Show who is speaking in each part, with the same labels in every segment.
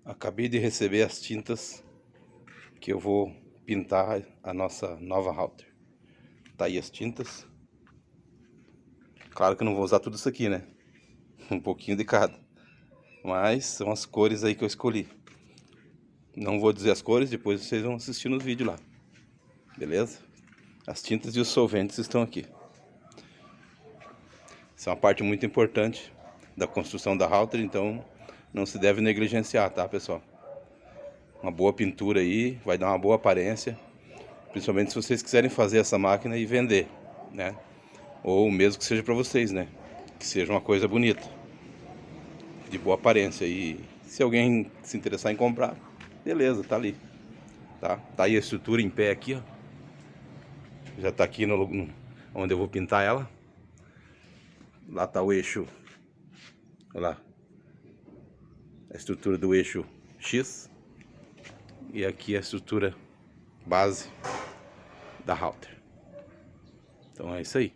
Speaker 1: Acabei de receber as tintas que eu vou pintar a nossa nova router. Tá aí as tintas. Claro que eu não vou usar tudo isso aqui, né? Um pouquinho de cada. Mas são as cores aí que eu escolhi. Não vou dizer as cores, depois vocês vão assistir nos vídeos lá. Beleza? As tintas e os solventes estão aqui. Isso é uma parte muito importante da construção da router, então não se deve negligenciar, tá, pessoal? Uma boa pintura aí, vai dar uma boa aparência. Principalmente se vocês quiserem fazer essa máquina e vender, né? Ou mesmo que seja para vocês, né? Que seja uma coisa bonita, de boa aparência. E se alguém se interessar em comprar, beleza, tá ali. Tá aí a estrutura em pé aqui, ó. Já tá aqui no onde eu vou pintar ela. Lá tá o eixo. Olha lá. A estrutura do eixo X. E aqui a estrutura base da router. Então é isso aí.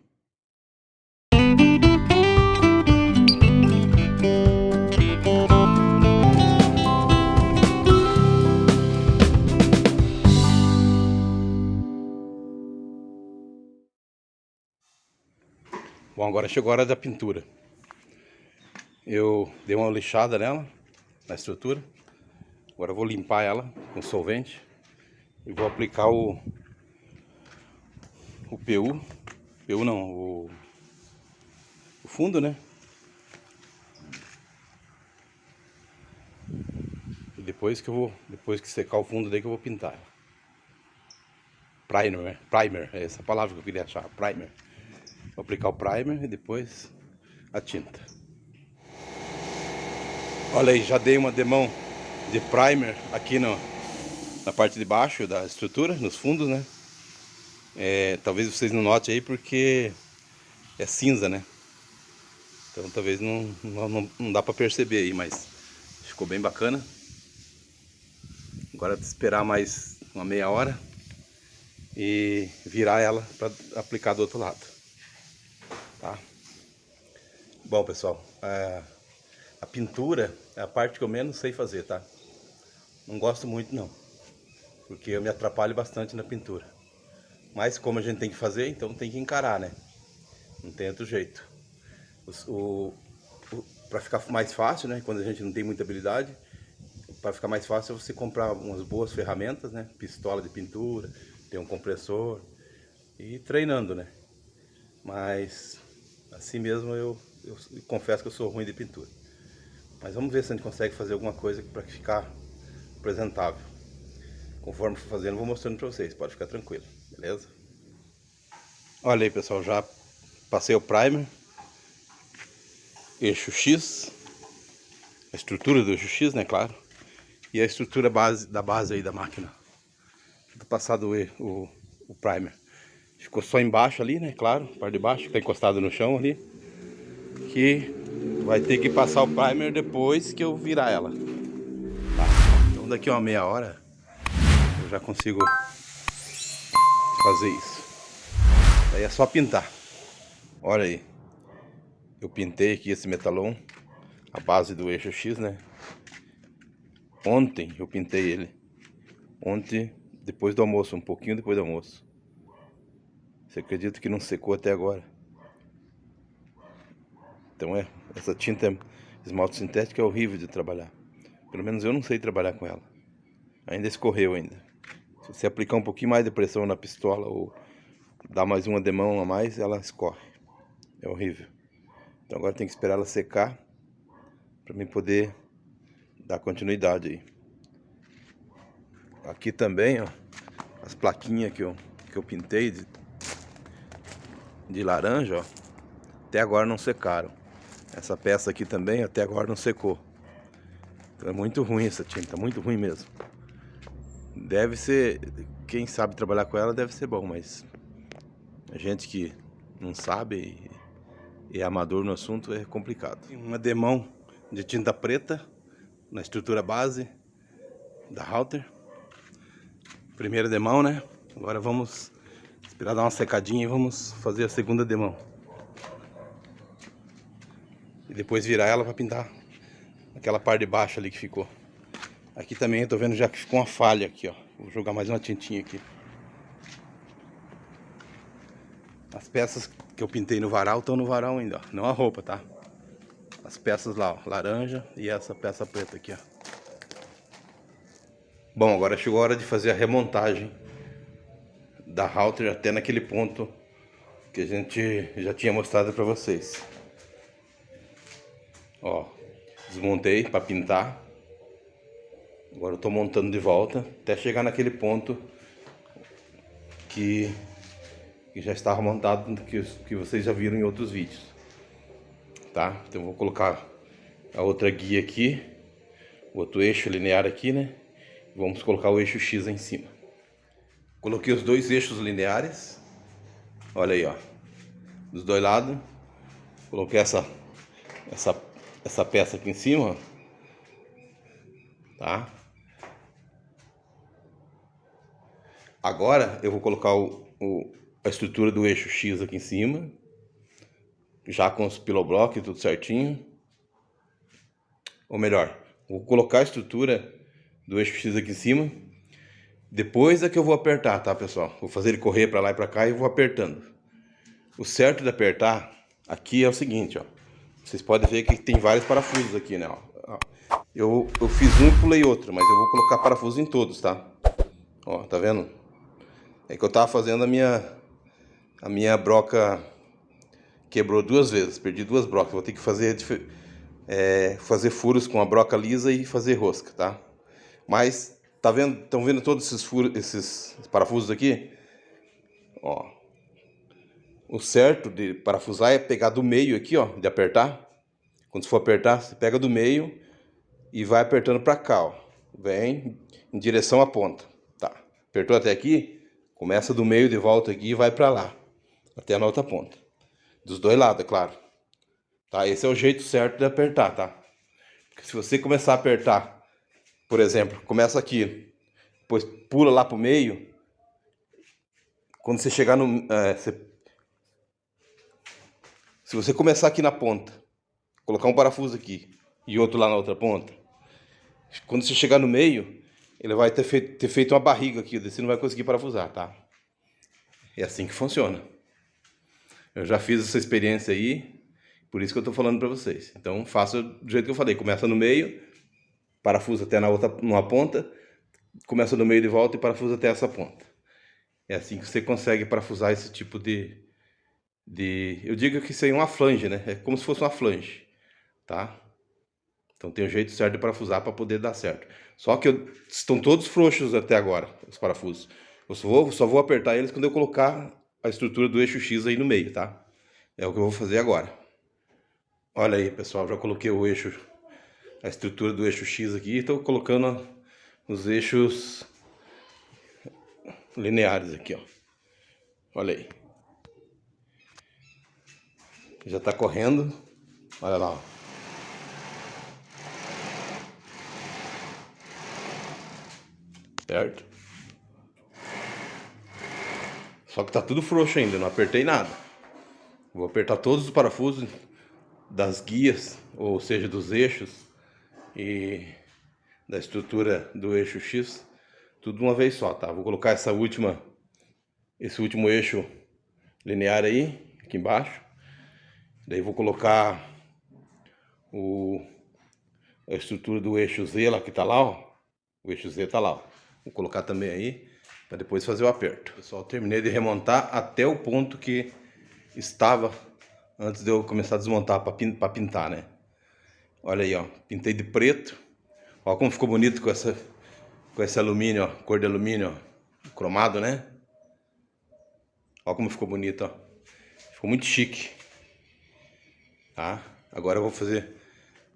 Speaker 1: Bom, agora chegou a hora da pintura. Eu dei uma lixada nela, na estrutura. Agora eu vou limpar ela com solvente e vou aplicar o PU não, o fundo, né? E depois que secar o fundo daí que eu vou pintar ela. Primer, é essa palavra que eu queria achar, primer. Vou aplicar o primer e depois a tinta. Olha aí, já dei uma demão de primer aqui na parte de baixo da estrutura, nos fundos, né? Talvez vocês não notem aí porque é cinza, né? Então talvez não dá pra perceber aí, mas ficou bem bacana. Agora é esperar mais uma meia hora e virar ela para aplicar do outro lado, tá? Bom, pessoal, a pintura é a parte que eu menos sei fazer, tá? Não gosto muito não, porque eu me atrapalho bastante na pintura. Mas como a gente tem que fazer, então tem que encarar, né? Não tem outro jeito. Para ficar mais fácil, né? Quando a gente não tem muita habilidade, para ficar mais fácil é você comprar umas boas ferramentas, né? Pistola de pintura, tem um compressor e ir treinando, né? Mas assim mesmo eu confesso que eu sou ruim de pintura. Mas vamos ver se a gente consegue fazer alguma coisa para ficar apresentável. Conforme for fazendo, eu vou mostrando para vocês, pode ficar tranquilo, beleza? Olha aí, pessoal, já passei o primer, eixo X, a estrutura do eixo X, né, claro, e a estrutura da base aí da máquina. Tudo passado o primer. Ficou só embaixo ali, né, claro, a parte de baixo, que tá encostado no chão ali, que vai ter que passar o primer depois que eu virar ela. Tá? Então daqui a uma meia hora eu já consigo fazer isso. Daí é só pintar. Olha aí. Eu pintei aqui esse metalon, a base do eixo X, né? Ontem eu pintei ele. Ontem, depois do almoço, um pouquinho depois do almoço. Você acredita que não secou até agora? Então essa tinta esmalte sintético é horrível de trabalhar. Pelo menos eu não sei trabalhar com ela. Ainda escorreu ainda. Se você aplicar um pouquinho mais de pressão na pistola ou dar mais uma demão a mais, ela escorre. É horrível. Então agora tem que esperar ela secar para mim poder dar continuidade aí. Aqui também, ó, as plaquinhas que eu pintei de laranja, ó, até agora não secaram. Essa peça aqui também até agora não secou. Então é muito ruim essa tinta, muito ruim mesmo. Deve ser, quem sabe trabalhar com ela deve ser bom, mas a gente que não sabe e é amador no assunto é complicado. Uma demão de tinta preta na estrutura base da router. Primeira demão, né? Agora vamos esperar dar uma secadinha e vamos fazer a segunda demão. E depois virar ela para pintar aquela parte de baixo ali que ficou. Aqui também eu tô vendo já que ficou uma falha aqui, ó. Vou jogar mais uma tintinha aqui. As peças que eu pintei no varal estão no varal ainda, ó. Não a roupa, tá? As peças lá, ó, laranja e essa peça preta aqui, ó. Bom, agora chegou a hora de fazer a remontagem da halter até naquele ponto que a gente já tinha mostrado para vocês. Ó, desmontei para pintar. Agora eu tô montando de volta até chegar naquele ponto que já estava montado, que vocês já viram em outros vídeos, tá? Então eu vou colocar a outra guia aqui, o outro eixo linear aqui, né? Vamos colocar o eixo X em cima. Coloquei os dois eixos lineares, olha aí, ó, dos dois lados. Coloquei essa peça aqui em cima, tá? Agora eu vou colocar a estrutura do eixo X aqui em cima, já com os piloblock e tudo certinho. Ou melhor, vou colocar a estrutura do eixo X aqui em cima. Depois é que eu vou apertar, tá, pessoal? Vou fazer ele correr para lá e para cá e vou apertando. O certo de apertar aqui é o seguinte, ó. Vocês podem ver que tem vários parafusos aqui, né? Ó. Eu fiz um e pulei outro, mas eu vou colocar parafuso em todos, tá? Ó, tá vendo? É que eu tava fazendo a minha broca quebrou duas vezes, perdi duas brocas. Vou ter que fazer furos com a broca lisa e fazer rosca, tá? Mas tá vendo? Estão vendo todos esses furos, esses parafusos aqui? Ó. O certo de parafusar é pegar do meio aqui, ó, de apertar. Quando você for apertar, você pega do meio e vai apertando para cá, ó. Vem em direção à ponta, tá? Apertou até aqui, começa do meio de volta aqui e vai para lá, até na outra ponta. Dos dois lados, é claro. Tá? Esse é o jeito certo de apertar, tá? Porque se você começar a apertar, por exemplo, começa aqui, depois pula lá pro meio, quando você chegar no... se você começar aqui na ponta, colocar um parafuso aqui e outro lá na outra ponta, quando você chegar no meio, ele vai ter feito uma barriga aqui, você não vai conseguir parafusar, tá? É assim que funciona. Eu já fiz essa experiência aí, por isso que eu tô falando pra vocês. Então faça do jeito que eu falei, começa no meio, parafusa até numa ponta, começa no meio de volta e parafusa até essa ponta. É assim que você consegue parafusar esse tipo de... Eu digo que isso aí é uma flange, né? É como se fosse uma flange, tá? Então tem um jeito certo de parafusar para poder dar certo. Só que estão todos frouxos até agora, os parafusos. Eu só vou apertar eles quando eu colocar a estrutura do eixo X aí no meio, tá? É o que eu vou fazer agora. Olha aí, pessoal, já coloquei a estrutura do eixo X aqui e estou colocando os eixos lineares aqui, ó. Olha aí. Já está correndo. Olha lá, ó. Certo? Só que tá tudo frouxo ainda, não apertei nada. Vou apertar todos os parafusos das guias, ou seja, dos eixos e da estrutura do eixo X, tudo de uma vez só, tá? Vou colocar esse último eixo linear aí, aqui embaixo. Daí vou colocar a estrutura do eixo Z lá, que tá lá, ó. O eixo Z tá lá, ó. Vou colocar também aí, para depois fazer o aperto. Pessoal, terminei de remontar até o ponto que estava antes de eu começar a desmontar para pintar, né? Olha aí, ó, pintei de preto. Olha como ficou bonito com esse alumínio, ó, cor de alumínio, ó, cromado, né? Olha como ficou bonito, ó. Ficou muito chique. Tá? Agora eu vou fazer...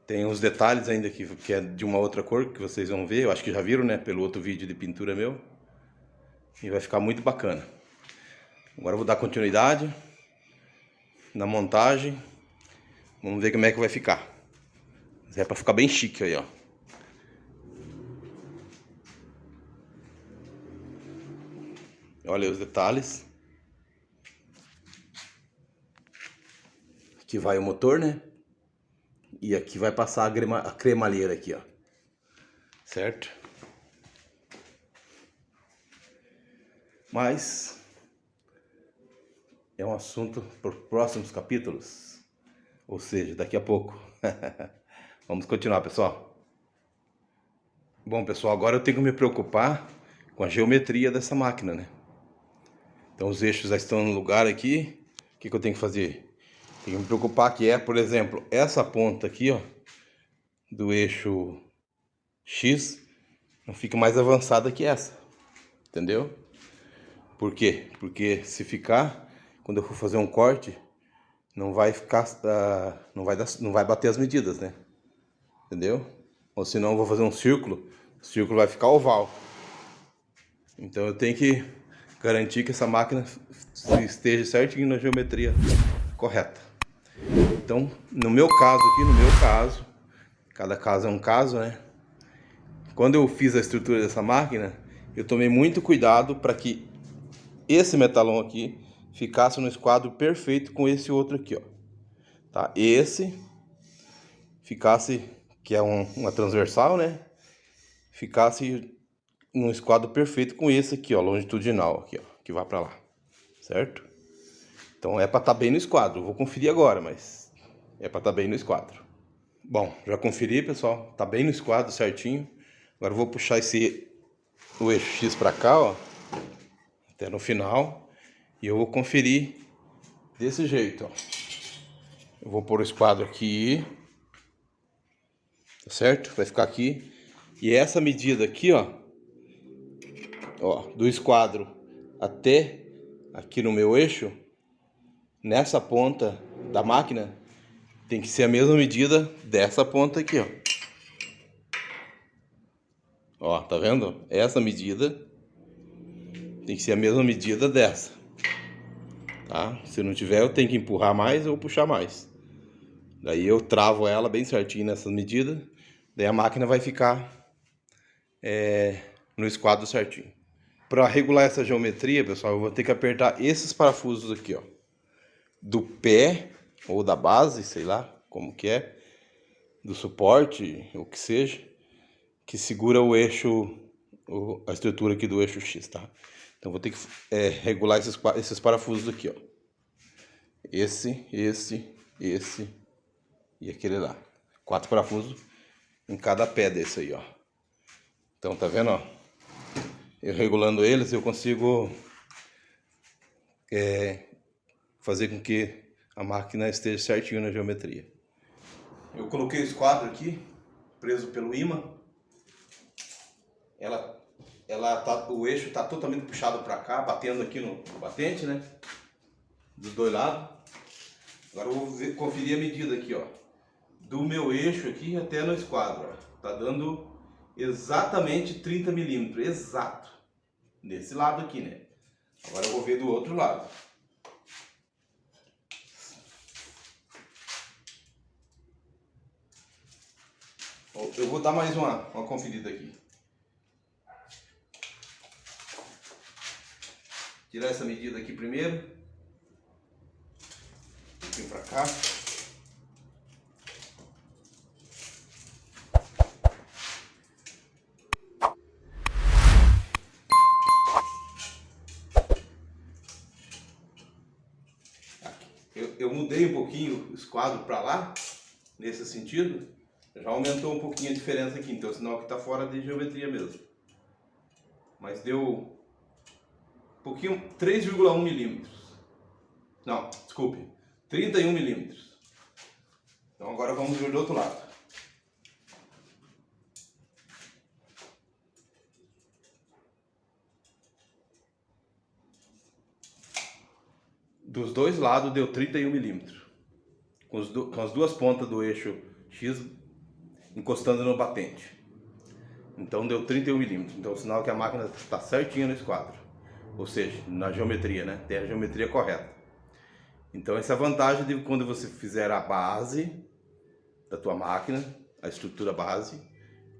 Speaker 1: Tem uns detalhes ainda que é de uma outra cor que vocês vão ver. Eu acho que já viram, né? Pelo outro vídeo de pintura meu. E vai ficar muito bacana. Agora eu vou dar continuidade na montagem. Vamos ver como é que vai ficar. É pra ficar bem chique aí, ó. Olha aí os detalhes. Aqui vai o motor, né? E aqui vai passar a cremalheira aqui, ó. certo? Mas é um assunto para os próximos capítulos, ou seja, daqui a pouco. Vamos continuar, pessoal. Bom, pessoal, agora eu tenho que me preocupar com a geometria dessa máquina, né? Então os eixos já estão no lugar aqui. O que eu tenho que fazer? Tenho que me preocupar que por exemplo, essa ponta aqui, ó, do eixo X, não fica mais avançada que essa, entendeu? Por quê? Porque se ficar, quando eu for fazer um corte, não vai ficar, não vai bater as medidas, né? Entendeu? Ou senão eu vou fazer um círculo, o círculo vai ficar oval. Então eu tenho que garantir que essa máquina esteja certinho na geometria correta. Então, no meu caso, cada caso é um caso, né? Quando eu fiz a estrutura dessa máquina, eu tomei muito cuidado para que esse metalão aqui ficasse no esquadro perfeito com esse outro aqui, ó. Tá? Esse ficasse, que é uma transversal, né? Ficasse num esquadro perfeito com esse aqui, ó, longitudinal aqui, ó, que vai para lá, certo? Então é para estar bem no esquadro. Vou conferir agora, mas é para estar bem no esquadro. Bom, já conferi, pessoal, tá bem no esquadro certinho. Agora eu vou puxar o eixo X para cá, ó, até no final, e eu vou conferir desse jeito, ó. Eu vou pôr o esquadro aqui, tá certo? Vai ficar aqui. E essa medida aqui, ó, do esquadro até aqui no meu eixo, nessa ponta da máquina, tem que ser a mesma medida dessa ponta aqui, ó. Ó, tá vendo? Essa medida tem que ser a mesma medida dessa, tá? Se não tiver, eu tenho que empurrar mais ou puxar mais. Daí eu travo ela bem certinho nessa medida, daí a máquina vai ficar no esquadro certinho. Para regular essa geometria, pessoal, eu vou ter que apertar esses parafusos aqui, ó, do pé ou da base, sei lá como que é, do suporte, ou que seja, que segura o eixo, a estrutura aqui do eixo X, tá? Então vou ter que regular esses parafusos aqui, ó. Esse e aquele lá. 4 parafusos em cada pé desse aí, ó. Então tá vendo, ó? Eu regulando eles, eu consigo fazer com que a máquina esteja certinho na geometria. Eu coloquei o esquadro aqui, preso pelo ímã. O eixo está totalmente puxado para cá, batendo aqui no batente, né? Dos dois lados. Agora eu vou conferir a medida aqui, ó, do meu eixo aqui até no esquadro, ó. Tá dando exatamente 30 milímetros, exato. Desse lado aqui, né? Agora eu vou ver do outro lado. Eu vou dar mais uma conferida aqui. Tirar essa medida aqui primeiro. Um pouquinho pra cá. Eu mudei um pouquinho o esquadro para lá, nesse sentido, já aumentou um pouquinho a diferença aqui, então sinal que está fora de geometria mesmo. Mas deu um pouquinho, 3,1 milímetros. Não, desculpe, 31 milímetros. Então agora vamos ver do outro lado. Dos dois lados deu 31 milímetros. Com as duas pontas do eixo X encostando no batente. Então deu 31 milímetros. Então sinal que a máquina está certinha no esquadro. Ou seja, na geometria, né? Tem a geometria correta. Então essa é a vantagem de quando você fizer a base da tua máquina, a estrutura base,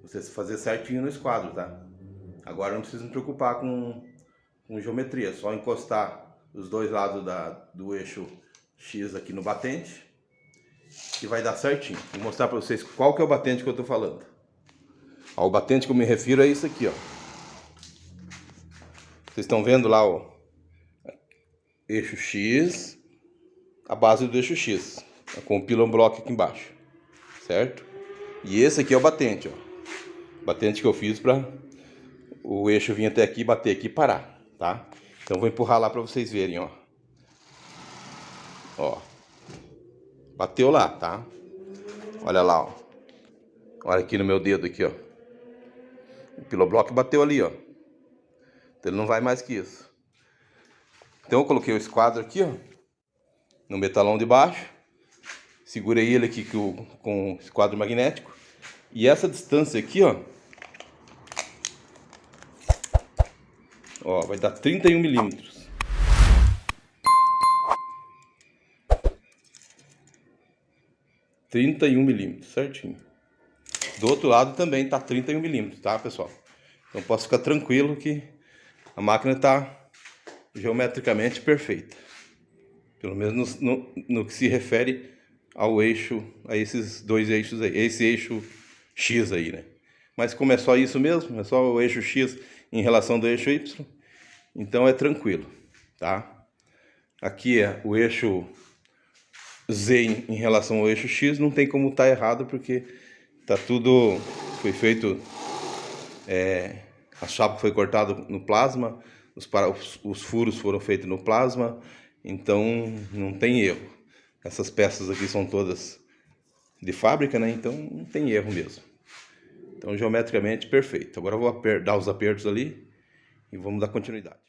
Speaker 1: você fazer certinho no esquadro, tá? Agora não precisa me preocupar com geometria, só encostar os dois lados do eixo X aqui no batente que vai dar certinho. Vou mostrar para vocês qual que é o batente que eu tô falando. Ó, o batente que eu me refiro é isso aqui, ó. Vocês estão vendo lá o eixo X, a base do eixo X, com o pillow block aqui embaixo, certo? E esse aqui é o batente, ó. Batente que eu fiz para o eixo vir até aqui, bater aqui e parar, tá? Então vou empurrar lá para vocês verem, ó. Ó. Bateu lá, tá? Olha lá, ó. Olha aqui no meu dedo aqui, ó. O pillow block bateu ali, ó. Então ele não vai mais que isso. Então eu coloquei o esquadro aqui, ó, no metalão de baixo. Segurei ele aqui com o esquadro magnético. E essa distância aqui, ó, vai dar 31 milímetros. Certinho. Do outro lado também tá 31 milímetros, tá, pessoal? Então posso ficar tranquilo que a máquina tá geometricamente perfeita. Pelo menos no que se refere ao eixo, a esses dois eixos aí, esse eixo X aí, né? Mas como é só isso mesmo, é só o eixo X em relação do eixo Y, então é tranquilo, tá? Aqui é o eixo Z em relação ao eixo X, não tem como estar errado, porque tá tudo, foi feito, a chapa foi cortada no plasma, os furos foram feitos no plasma, então não tem erro. Essas peças aqui são todas de fábrica, né? Então não tem erro mesmo. Então geometricamente perfeito. Agora eu vou dar os apertos ali e vamos dar continuidade.